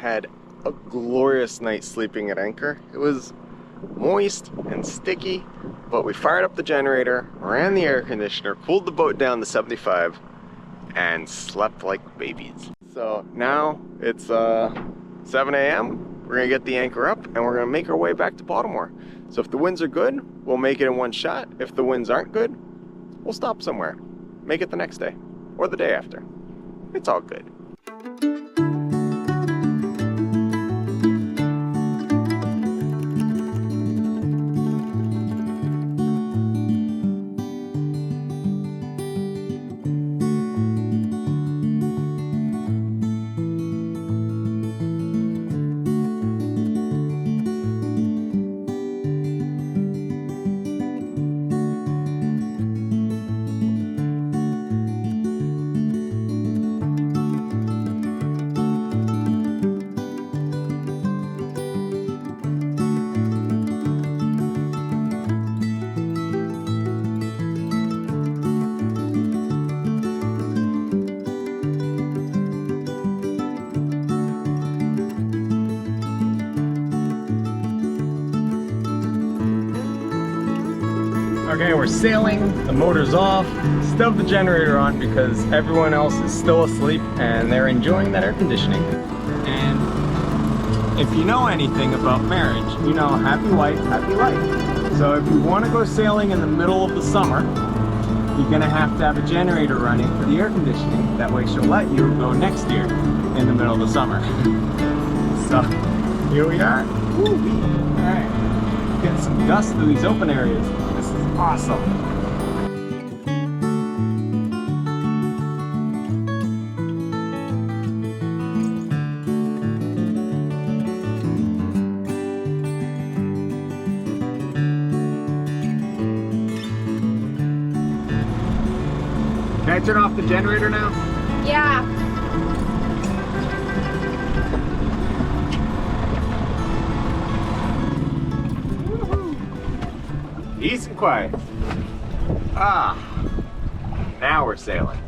had a glorious night sleeping at anchor. It was moist and sticky, but we fired up the generator, ran the air conditioner, cooled the boat down to 75, and slept like babies. So now it's 7 a.m. We're gonna get the anchor up and we're gonna make our way back to Baltimore. So if the winds are good, we'll make it in one shot. If the winds aren't good, we'll stop somewhere. Make it the next day or the day after. It's all good. Okay, we're sailing, the motor's off, still the generator on because everyone else is still asleep and they're enjoying that air conditioning. And if you know anything about marriage, you know happy wife, happy life. So if you want to go sailing in the middle of the summer, you're gonna have to have a generator running for the air conditioning. That way she'll let you go next year in the middle of the summer. So here we are. All right, get some dust through these open areas. Awesome. Can I turn off the generator now? Yeah. Peace and quiet. Now we're sailing.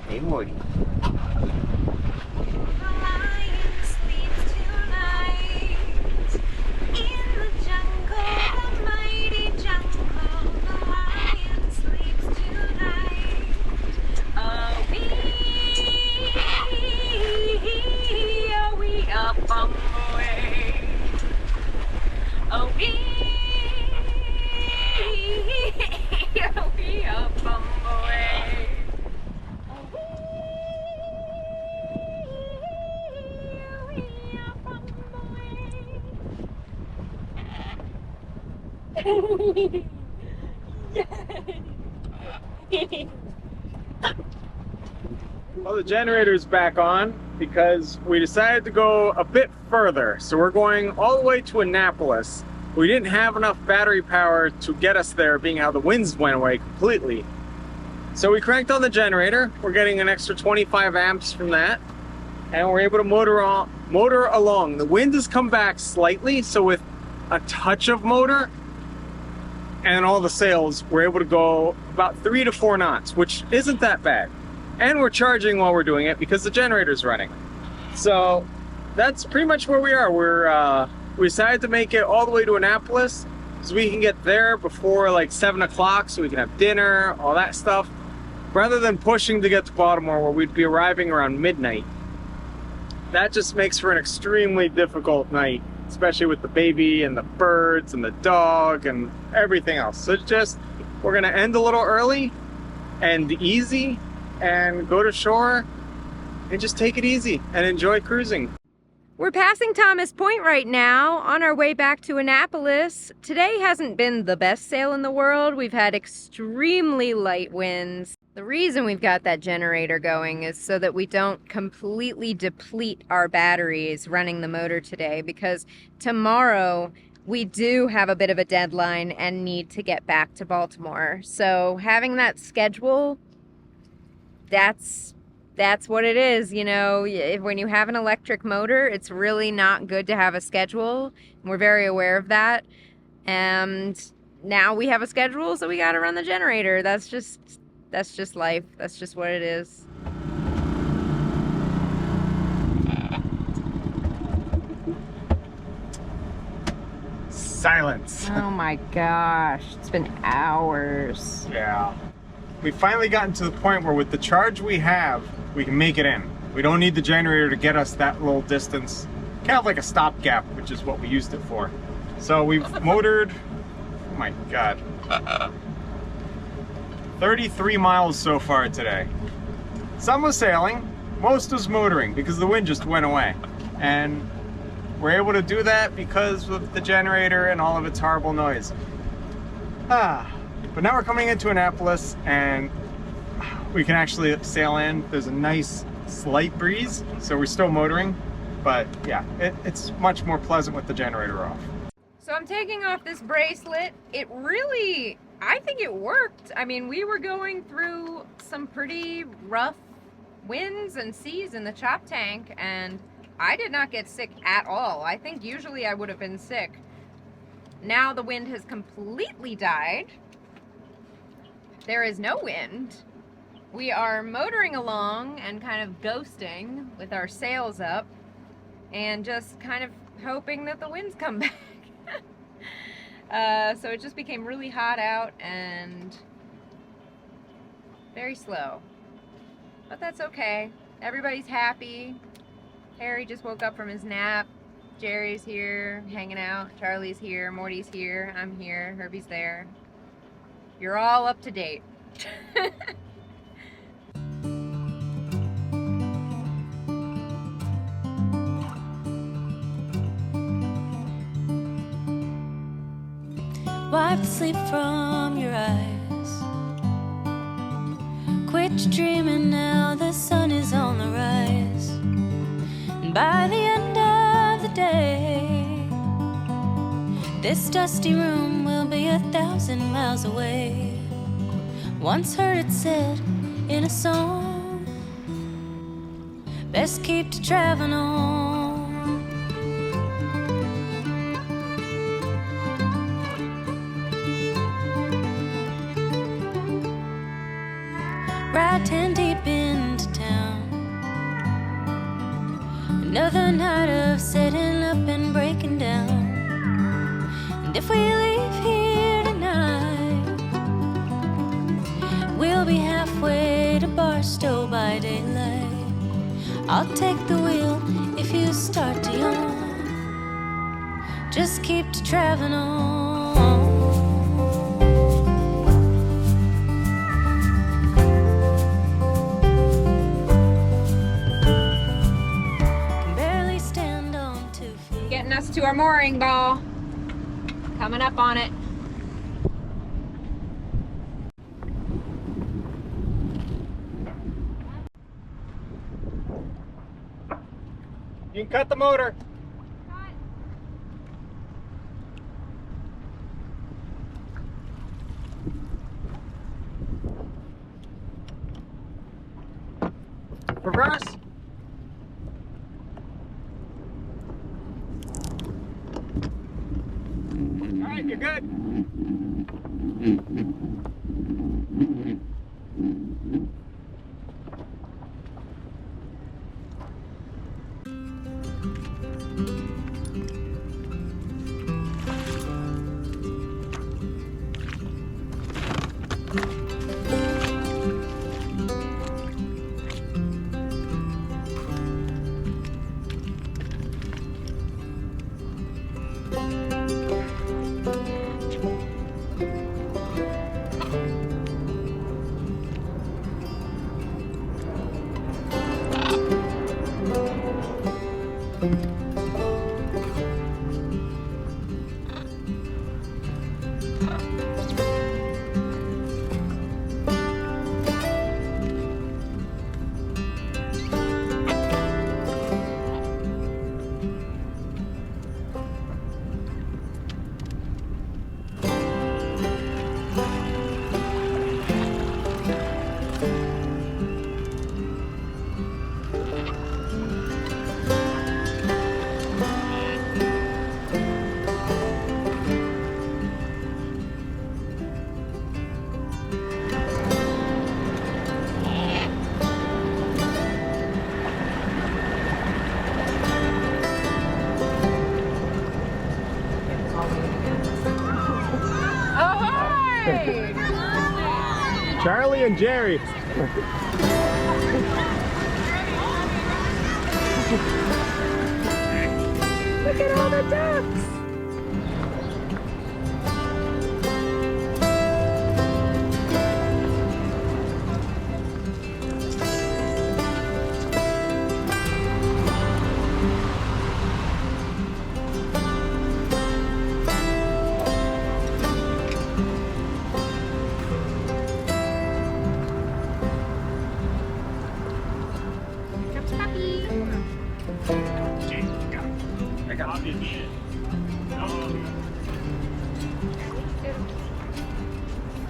Hey, Woody. Well, the generator's back on because we decided to go a bit further. So we're going all the way to Annapolis. We didn't have enough battery power to get us there, being how the winds went away completely. So we cranked on the generator. We're getting an extra 25 amps from that. And we're able to motor along. The wind has come back slightly, so with a touch of motor and all the sails, we're able to go about 3 to 4 knots, which isn't that bad. And we're charging while we're doing it because the generator's running. So that's pretty much where we are. We decided to make it all the way to Annapolis so we can get there before like 7 o'clock so we can have dinner, all that stuff, rather than pushing to get to Baltimore where we'd be arriving around midnight. That just makes for an extremely difficult night, especially with the baby and the birds and the dog and everything else. So we're gonna end a little early and easy and go to shore and just take it easy and enjoy cruising. We're passing Thomas Point right now on our way back to Annapolis. Today hasn't been the best sail in the world. We've had extremely light winds. The reason we've got that generator going is so that we don't completely deplete our batteries running the motor today, because tomorrow we do have a bit of a deadline and need to get back to Baltimore. So having that schedule, that's what it is. You know, when you have an electric motor, it's really not good to have a schedule. We're very aware of that. And now we have a schedule, so we got to run the generator. That's just life. That's just what it is. silence. Oh my gosh, it's been hours. Yeah. We've finally gotten to the point where with the charge we have, we can make it in. We don't need the generator to get us that little distance. Kind of like a stopgap, which is what we used it for. So we've motored, oh my God, 33 miles so far today. Some was sailing, most was motoring because the wind just went away. And we're able to do that because of the generator and all of its horrible noise. But now we're coming into Annapolis and we can actually sail in. There's a nice slight breeze, so we're still motoring. But yeah, it's much more pleasant with the generator off. So I'm taking off this bracelet. It really, I think it worked. I mean, we were going through some pretty rough winds and seas in the chop tank, and I did not get sick at all. I think usually I would have been sick. Now the wind has completely died. There is no wind. We are motoring along and kind of ghosting with our sails up and just kind of hoping that the winds come back. So it just became really hot out and very slow. But that's okay. Everybody's happy. Harry just woke up from his nap. Jerry's here hanging out. Charlie's here. Morty's here. I'm here. Herby's there. You're all up to date. Wipe the sleep from your eyes. Quit your dreaming now, the sun is on the rise. And by the end of the day, this dusty room will be 1,000 miles away. Once heard it said in a song, best keep to traveling on. Ride 10 deep into town. Another night of setting up and breaking down. And if we leave here tonight, we'll be halfway to Barstow by daylight. I'll take the wheel if you start to yawn. Just keep to traveling on. Getting us to our mooring ball. Coming up on it. You can cut the motor. Reverse. All right, you're good. Charlie and Jerry. Look at all the ducks!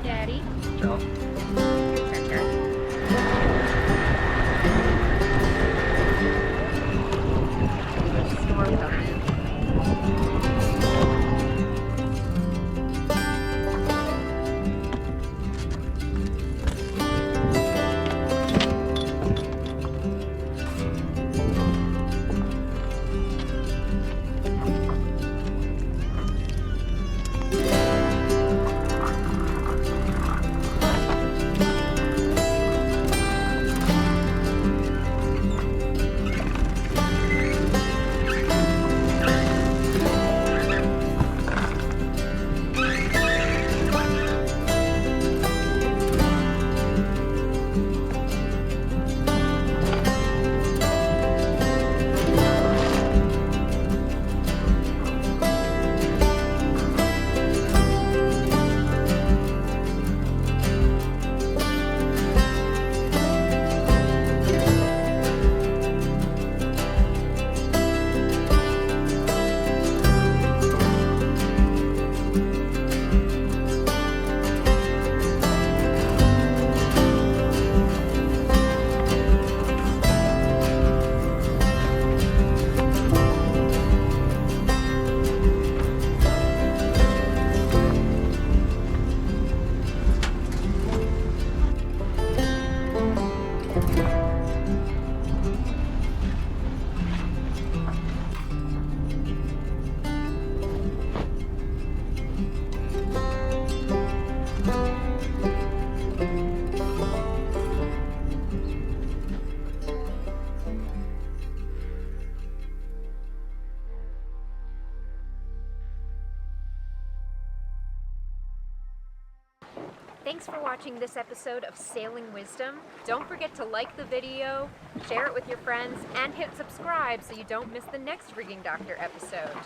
Daddy. Joe. Storm coming. Thanks for watching this episode of Sailing Wisdom. Don't forget to like the video, share it with your friends, and hit subscribe so you don't miss the next Rigging Doctor episode.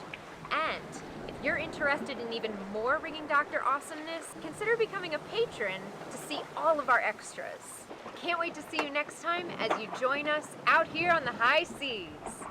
And if you're interested in even more Rigging Doctor awesomeness, consider becoming a patron to see all of our extras. Can't wait to see you next time as you join us out here on the high seas.